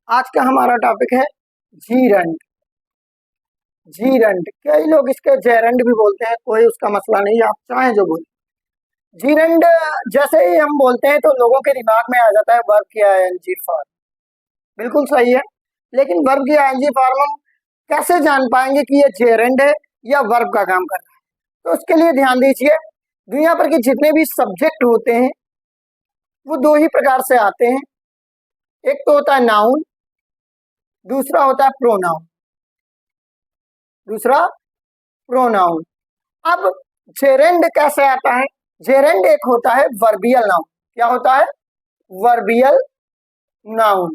आज का हमारा टॉपिक है जीरंड। जीरंड कई लोग इसके जेरंड भी बोलते हैं, कोई उसका मसला नहीं, आप चाहें जो बोले। जीरंड जैसे ही हम बोलते हैं तो लोगों के दिमाग में आ जाता है वर्ब की आईएनजी फॉर्म। बिल्कुल सही है, लेकिन वर्ब की आईएनजी फॉर्म हम कैसे जान पाएंगे कि ये जेरंड है या वर्ब का काम कर रहा है? तो उसके लिए ध्यान दीजिए, दुनिया भर के जितने भी सब्जेक्ट होते हैं वो दो ही प्रकार से आते हैं। एक तो होता है नाउन, दूसरा होता है प्रोनाउन। अब जेरेंड कैसे आता है? जेरेंड एक होता है वर्बियल नाउन। क्या होता है? वर्बियल नाउन।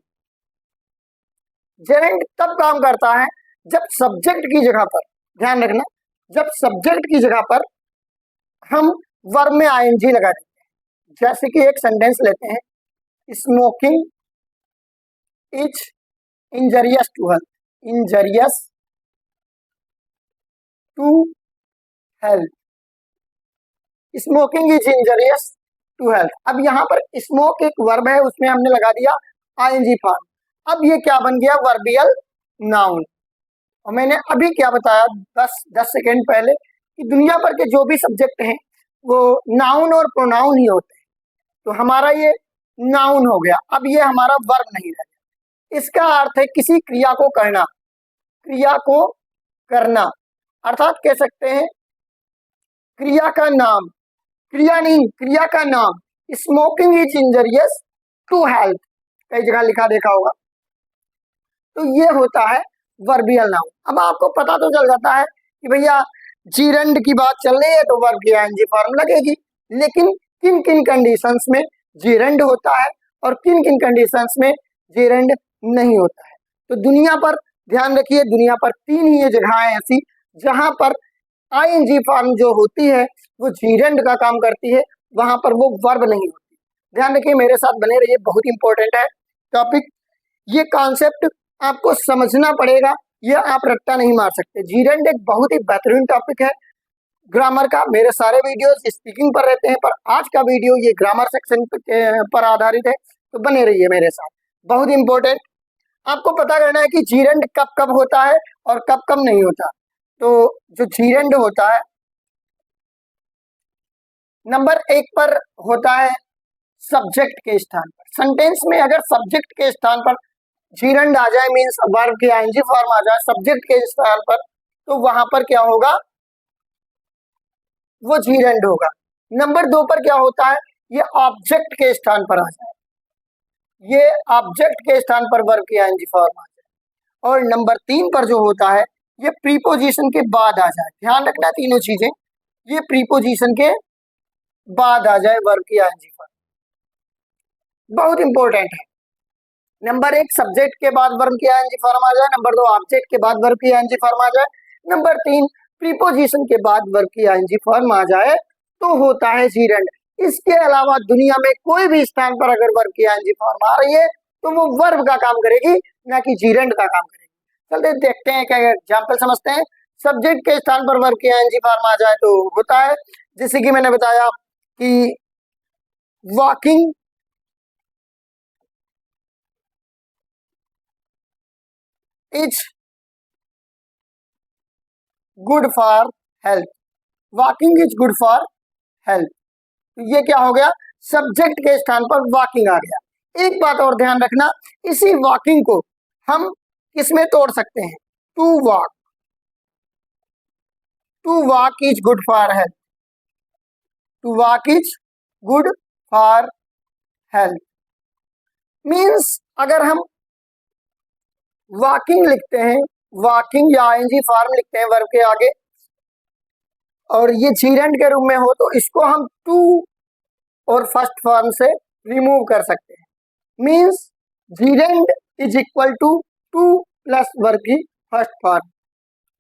जेरेंड तब काम करता है जब सब्जेक्ट की जगह पर, ध्यान रखना, जब सब्जेक्ट की जगह पर हम वर्ब में आईएनजी लगा देते हैं। जैसे कि एक सेंटेंस लेते हैं, smoking is injurious to health. Injurious to health, smoking is injurious to health. अब यहाँ पर स्मोक एक वर्ब है, उसमें हमने लगा दिया आईएनजी फॉर्म। अब ये क्या बन गया? वर्बियल नाउन। और मैंने अभी क्या बताया 10 सेकेंड पहले कि दुनिया भर के जो भी सब्जेक्ट हैं वो नाउन और प्रोनाउन ही होते हैं। तो हमारा ये नाउन हो गया, अब ये हमारा वर्ब नहीं रह गया। इसका अर्थ है किसी क्रिया को करना, क्रिया को करना, अर्थात कह सकते हैं क्रिया का नाम, क्रिया नहीं, क्रिया का नाम। Smoking is injurious to health, कई जगह लिखा देखा होगा। तो ये होता है वर्बियल नाउन। अब आपको पता तो चल जाता है कि भैया जीरंड की बात चल रही है तो वर्ब की आईएनजी फॉर्म लगेगी, लेकिन किन किन कंडीशंस में जीरंड होता है और किन किन कंडीशंस में जीरंड नहीं होता है। तो दुनिया पर ध्यान रखिए, दुनिया पर 3 ही जगह है ऐसी जहां पर आईएनजी फॉर्म जो होती है वो जीरंड का काम करती है, वहां पर वो वर्ब नहीं होती। ध्यान रखिए, मेरे साथ बने रहिए, बहुत इंपॉर्टेंट है टॉपिक। ये कॉन्सेप्ट आपको समझना पड़ेगा, ये आप रट्टा नहीं मार सकते। जीरंड एक बहुत ही बेहतरीन टॉपिक है ग्रामर का। मेरे सारे वीडियोस स्पीकिंग पर रहते हैं, पर आज का वीडियो ये ग्रामर सेक्शन पर आधारित है, तो बने रहिए मेरे साथ, बहुत इंपॉर्टेंट। आपको पता करना है कि जीरंड कब कब होता है और कब कब नहीं होता। तो जो जीरंड होता है नंबर 1 पर होता है सब्जेक्ट के स्थान पर। सेंटेंस में अगर सब्जेक्ट के स्थान पर जीरंड आ जाए, मीन्स वर्ब की आईएनजी फॉर्म आ जाए सब्जेक्ट के स्थान पर, तो वहां पर क्या होगा? वो जीरंड होगा। नंबर 2 पर क्या होता है? ये ऑब्जेक्ट के स्थान पर आ जाए, ये ऑब्जेक्ट के स्थान पर वर्ब की आईएनजी फॉर्म आ जाए। और नंबर 3 पर जो होता है ये प्रीपोजिशन के बाद आ जाए। ध्यान रखना, तीनों चीजें ये प्रीपोजिशन के बाद आ जाए वर्ब की आईएनजी फॉर्म, बहुत इंपॉर्टेंट है। नंबर 1 सब्जेक्ट के बाद वर्ब की आईएनजी फॉर्म आ जाए, नंबर 2 ऑब्जेक्ट के बाद वर्ब की आईएनजी फॉर्म आ जाए, नंबर 3 प्रीपोजिशन के बाद वर्ब की आईएनजी फॉर्म आ जाए तो होता है जीरंड। इसके अलावा दुनिया में कोई भी स्थान पर अगर वर्ब की आईएनजी फॉर्म आ रही है तो वो वर्ब का काम करेगी, ना कि जीरंड का काम करेगी। चलते देखते हैं, क्या एग्जाम्पल समझते हैं। सब्जेक्ट के स्थान पर वर्ब की आईएनजी फॉर्म आ जाए तो होता है, जैसे कि मैंने बताया कि walking is good for health. Walking is good for health, ये क्या हो गया? सब्जेक्ट के स्थान पर वॉकिंग आ गया। एक बात और ध्यान रखना, इसी वॉकिंग को हम किसमें तोड़ सकते हैं? To walk. To walk is good for health. To walk is good for health means अगर हम वॉकिंग लिखते हैं, वॉकिंग या आईएनजी फॉर्म लिखते हैं वर्ब के आगे और ये जीरंड के रूप में हो तो इसको हम टू और फर्स्ट फॉर्म से रिमूव कर सकते हैं। Means gerund is equal to to plus verb की फर्स्ट फॉर्म।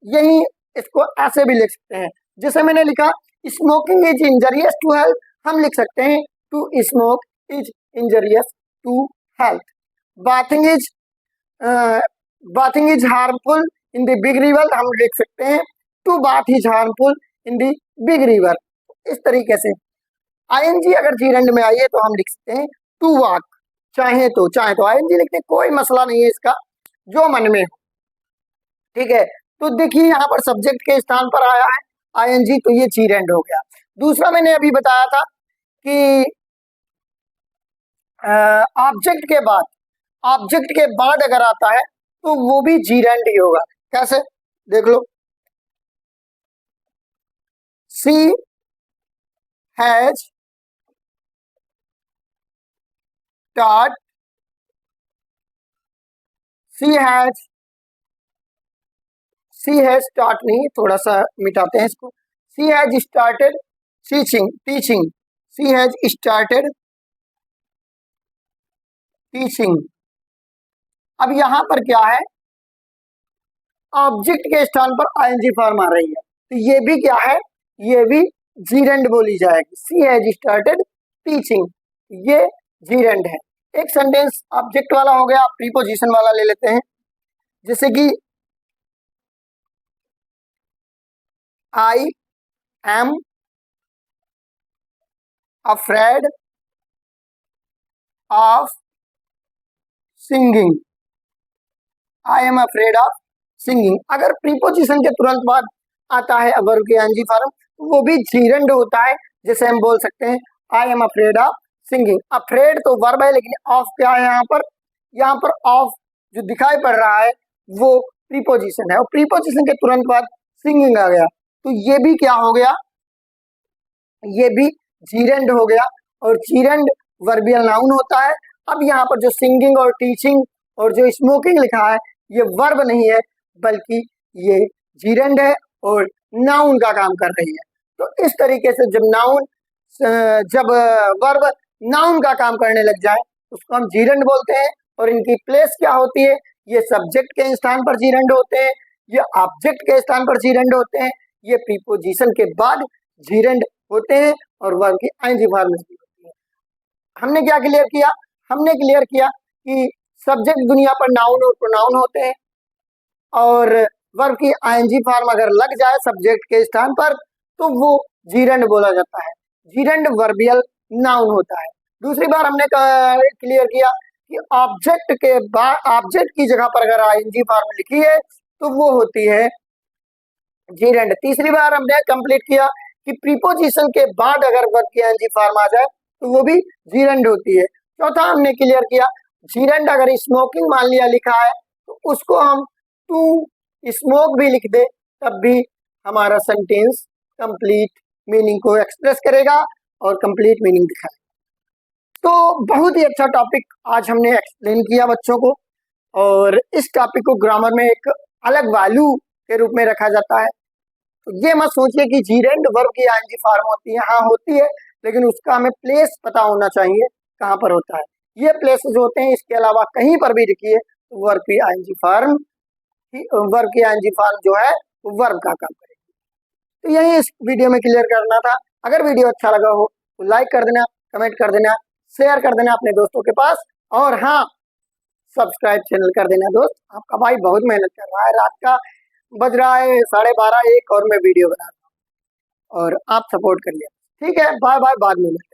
यही इसको ऐसे भी लिख सकते हैं, जैसे मैंने लिखा smoking is injurious to health, हम लिख सकते हैं to smoke is injurious to health. Bathing is bathing is harmful in the big river, हम लिख सकते हैं to bath is harmful in the big river. इस तरीके से आईएनजी अगर जीरंड में आई है तो हम लिख सकते हैं टू वॉक। चाहे तो आईएनजी लिखते, कोई मसला नहीं है इसका, जो मन में हो। ठीक है, तो देखिए यहाँ पर सब्जेक्ट के स्थान पर आया है आईएनजी, तो ये जीरेंड हो गया। दूसरा मैंने अभी बताया था कि ऑब्जेक्ट के बाद अगर आता है तो वो भी जीरेंड ही होगा। कैसे, देख लो, she has start, she has start नहीं, थोड़ा सा मिटाते हैं इसको, she has started teaching, she has started teaching. अब यहां पर क्या है, ऑब्जेक्ट के स्थान पर आईएनजी फॉर्म आ रही है, तो ये भी क्या है, ये भी जीरेंड बोली जाएगी। सी हैज स्टार्टेड टीचिंग, ये जीरेंड है। एक सेंटेंस ऑब्जेक्ट वाला हो गया, प्रीपोजिशन वाला ले लेते हैं, जैसे कि I am afraid of singing, I am afraid of singing. अगर प्रीपोजिशन के तुरंत बाद आता है वर्ब के आईएनजी फॉर्म, तो वो भी जीरेंड होता है। जैसे हम बोल सकते हैं I am afraid of singing. Afraid तो वर्ब है, लेकिन ऑफ क्या है यहाँ पर ऑफ जो दिखाई पड़ रहा है वो प्रीपोजिशन है, और प्रीपोजिशन के तुरंत बाद सिंगिंग आ गया, तो ये भी क्या हो गया, ये भी जीरेंड हो गया। और जीरेंड वर्बियल नाउन होता है। अब यहाँ पर जो सिंगिंग और टीचिंग और जो स्मोकिंग लिखा है, ये वर्ब नहीं है, बल्कि ये जीरेंड है और नाउन का काम कर रही है। तो इस तरीके से जब वर्ब नाउन का काम करने लग जाए, उसको हम जीरेंड बोलते हैं। और इनकी प्लेस क्या होती है, ये सब्जेक्ट के स्थान पर जीरेंड होते हैं, ये ऑब्जेक्ट के स्थान पर जीरेंड होते हैं, ये प्रीपोजिशन के बाद जीरेंड होते हैं, और वर्ब की आईएनजी फॉर्म में होती है। हमने क्या क्लियर किया, हमने क्लियर किया कि सब्जेक्ट दुनिया पर नाउन और प्रोनाउन होते हैं, और वर्ब की आईएनजी फॉर्म अगर लग जाए सब्जेक्ट के स्थान पर, तो वो जीरेंड बोला जाता है। जीरेंड वर्बियल नाउन होता है। दूसरी बार हमने क्लियर किया कि ऑब्जेक्ट की जगह पर अगर आईएनजी फॉर्म लिखी है तो वो होती है जीरेंड। तीसरी बार हमने कंप्लीट किया कि प्रीपोजिशन के बाद अगर वर्ब की आईएनजी फॉर्म आ जाए तो वो भी जीरेंड होती है। चौथा हमने क्लियर किया, जीरेंड अगर स्मोकिंग मान लिया लिखा है तो उसको हम टू स्मोक भी लिख दे, तब भी हमारा सेंटेंस कंप्लीट मीनिंग को एक्सप्रेस करेगा और कंप्लीट मीनिंग दिखाएगा। तो बहुत ही अच्छा टॉपिक आज हमने एक्सप्लेन किया बच्चों को, और इस टॉपिक को ग्रामर में एक अलग वैल्यू के रूप में रखा जाता है। तो ये मत सोचिए कि जीरेंड वर्ब की आईएनजी फॉर्म होती है, हाँ होती है, लेकिन उसका हमें प्लेस पता होना चाहिए कहाँ पर होता है। ये प्लेसेस होते हैं, इसके अलावा कहीं पर भी लिखिए तो वर्ब की आईएनजी फॉर्म जो है वो वर्ब का काम करेगी। तो यही इस वीडियो में क्लियर करना था। अगर वीडियो अच्छा लगा हो तो लाइक कर देना, कमेंट कर देना, शेयर कर देना अपने दोस्तों के पास, और हाँ, सब्सक्राइब चैनल कर देना। दोस्त, आपका भाई बहुत मेहनत कर रहा है, रात का बज रहा है 12:30 1 और मैं वीडियो बना रहा हूँ, और आप सपोर्ट करिए। ठीक है, बाय बाय, बाद में मिलते हैं।